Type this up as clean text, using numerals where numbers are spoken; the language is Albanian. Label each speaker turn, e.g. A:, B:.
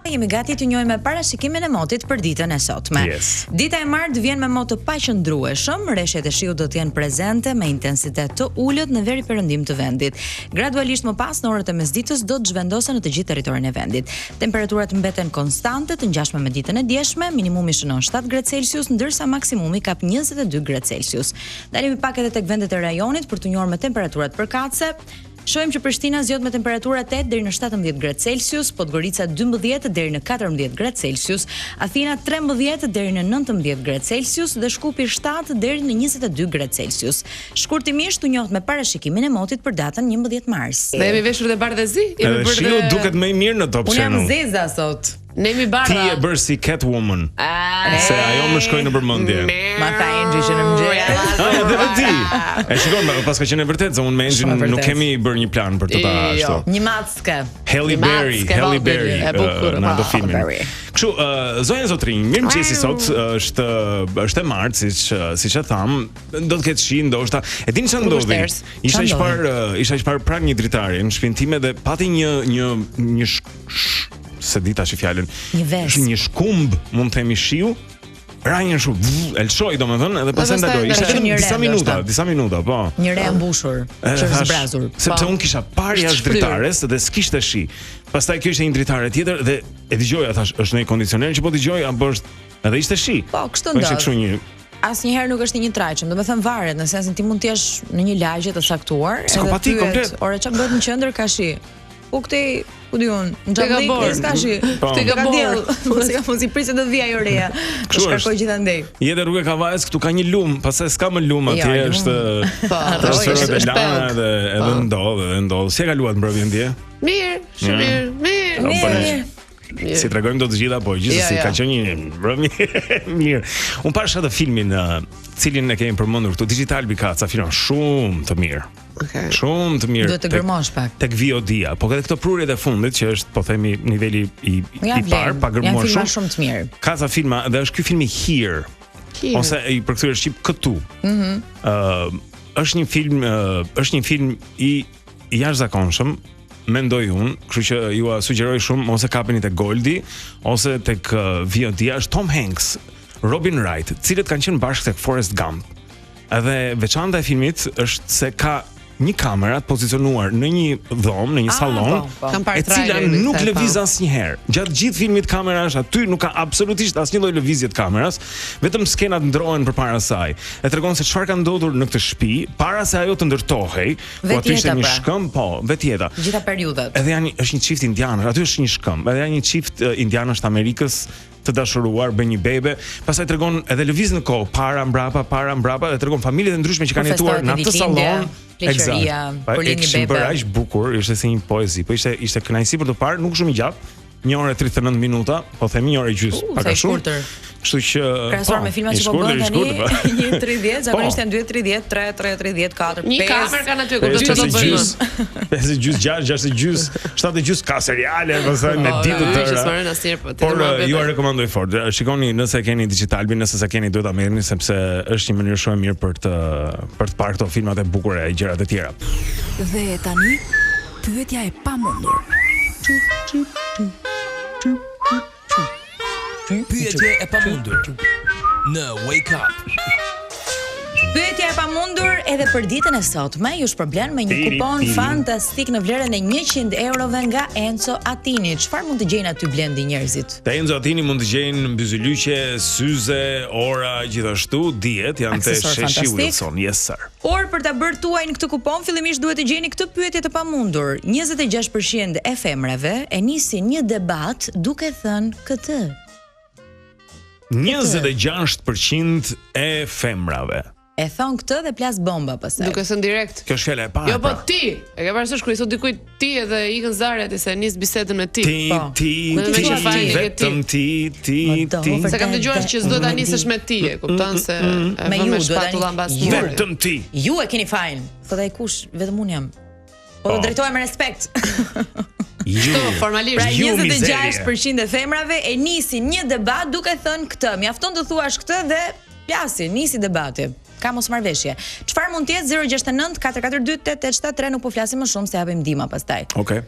A: Jemi gati të njohim me parashikimin e motit për ditën e sotme. Dita e martë vjen me mot të paqëndrueshëm, rreshtet e shiut do të jenë prezente me intensitet të ulët në veri perëndim të vendit. Gradualisht më pas në orët e mesditës do të zhvendosen në të gjithë territorin e vendit. Temperaturat mbeten konstante të ngjashme me ditën e dieshme, minimumi shënon 7 gradë Celsius, ndërsa maksimumi kap 22 gradë Celsius. Dalemi pak edhe tek vendet e rajonit për të njohur me temperaturat përkatëse. Shohim që Prishtina zgjodh me temperatura 8 deri në 17 gradë Celsius, Podgorica 12 deri në 14 gradë Celsius, Athina 13 deri në 19 gradë Celsius dhe Shkupi 7 deri në 22 gradë Celsius. Shkurtimisht u njohët me parashikimin e motit për datën 11 mars.
B: Ne jemi veshur dhe bardhëzi?
C: Shiu duket më i mirë në Top Channel.
A: Unë jam zeza sot.
B: Ne jemi bardha.
C: Ti e bërë si Catwoman. Se ajo më shkoi në përmendje.
A: Ma tha Angel që në mëngjes.
C: Edhe ti. E shikon, paska qenë e vërtet se unë me Angel nuk kemi bërë një plan për të ta ashtu.
A: Një mackë.
C: Halle Berry në ato filmin. Kështu, zonja zotrinj, mirëmëngjesi sot, është e martë, siç e tham, do të ketë shi ndoshta. E dini çfarë ndodhi? Isha i parë pranë një dritare në shtëpinë time dhe pati një se dita që fjalën. Një shkumb, mund të themi shiu. Rajën shumë, elçoi domethënë, edhe pastaj ndaloi. Ishte disa minuta, po.
A: Një re mbushur, që është zbrazur.
C: Sepse unë kisha parë jashtë dritares dhe s'kishte shi. Pastaj kjo ishte një dritare tjetër dhe e dëgjoja, thash, është në kondicioner që po dëgjoj apo është edhe ishte shi.
A: Po, kështu ndodh. Asnjëherë nuk është një trajçëm, domethënë varet, në sensin ti mund të jesh në një lagje të caktuar,
C: edhe komplet.
A: Ore çfarë bëhet në qendër ka shi. U këtej, ku di unë, në gjallëk s'ka shi.
B: Te ka diell.
A: Mos i prisë të vi ajo reja. Të shkarkoj gjithandej.
C: Jete rrugë Kavajës, këtu ka një lum, pastaj s'ka më lum atje, është transferohet e lana dhe edhe ndodh. Si e kaluat mbrëmjen dje?
B: Mirë, shumë mirë.
C: Si tregojmë do të gjitha, po gjithsesi ka qenë një mbrëmje mirë. Unë pash atë filmin, cilin e kemi përmendur këtu, Digital Bikaca, film shumë të mirë. Shumë të mirë.
A: Duhet të gërmosh pak.
C: Tek VOD-a, po edhe këto prurjet e fundit që është, po themi, niveli i parë, pa gërmuar shumë.
A: Janë shumë të mirë.
C: Ka ca filma dhe është ky filmi Here. Ose i përkthyer në shqip Këtu. Është një film i jashtëzakonshëm. Mendoj unë, kështu që ju sugjeroj shumë ose kapeni tek Goldi ose tek VOD-a, është Tom Hanks, Robin Wright, cilët kanë qenë bashkë tek Forrest Gump. Edhe veçanta e filmit është se ka një kamerë të pozicionuar në një dhomë, në një sallon, e cila nuk lëviz asnjëherë. Gjatë gjithë filmit kamera është aty, nuk ka absolutisht asnjë lloj lëvizje të kamerës, vetëm skenat ndrohen përpara saj. E tregon se çfarë ka ndodhur në këtë shtëpi para se ajo të ndërtohej, ku aty ishte një shkëmb, po, vetjeta.
A: Gjitha periudhat.
C: Edhe është një çift indianësh, aty është një shkëmb, edhe janë një çift indianësh të Amerikës të dashuruar, bën një bebe, pastaj tregon edhe lëviz në kohë, para mbrapa dhe tregon familjet e ndryshme që kanë jetuar në atë sallon.
A: Pleqëria, për linj bebe.
C: Ishte aq bukur, ishte si një poezi, po ishte kënaqësi për të parë, nuk shumë i gjatë. 1 orë e 39 minuta, po themi 1 orë e gjys, pak a shumë. Kështu që
A: krahasuar me filmat që po bën tani 1:30, zakonisht janë 2:30, 3:30, 4, 5.
B: Një kamerë kanë aty ku do të bëjmë.
C: 5:30, 6:30, 7:30 ka seriale, pastaj me ditë të tëra. Por ju rekomandoj fort. Shikoni nëse keni Digitalbin, nëse sa keni duhet ta merrni sepse është një mënyrë shumë e mirë për të parë këto filmat e bukura e gjërat e tjera.
D: Dhe tani pyetja e pamundur.
E: Pyetje e pamundur në Wake Up.
A: Pyetja e pamundur edhe për ditën e sotme ju shpërblen me një kupon fantastik në vlerën e 100 eurove nga Enzo Attini. Çfarë mund të gjejnë aty Blendi njerëzit?
C: Te Enzo Attini mund të gjejnë mbyzylyqe, syze, ora, gjithashtu diet janë te Sheshi Wilson. Yes sir.
A: Por për ta bërë tuaj në këtë kupon, fillimisht duhet të gjeni këtë pyetje të pamundur. 26% e femrave e nisin një debat duke thënë këtë.
C: 26% e femrave
A: e thon këtë dhe plas bomba pastaj.
B: Duke thënë direkt.
C: Kjo është fjala e parë.
B: Jo, po ti. E ke parasysh kur i thot dikujt ti edhe ikën Zare aty se nis bisedën me ti.
C: Vetëm ti.
B: Se kam dëgjuar që s'do ta nisësh me ti, e kupton se e vën me shpatulla mbas mure.
C: Vetëm ti.
A: Ju e keni fajin. Thot ai kush, vetëm un jam. Po do drejtohem me respekt.
B: Ju formalisht.
A: Pra 26% e femrave e nisin një debat duke thënë këtë. Mjafton të thuash këtë dhe plasi, nisi debati. Ka mos marrveshje. Çfarë mund të jetë 069 442 8873, nuk po flasim më shumë se japim ndihmë pastaj.
C: Okej.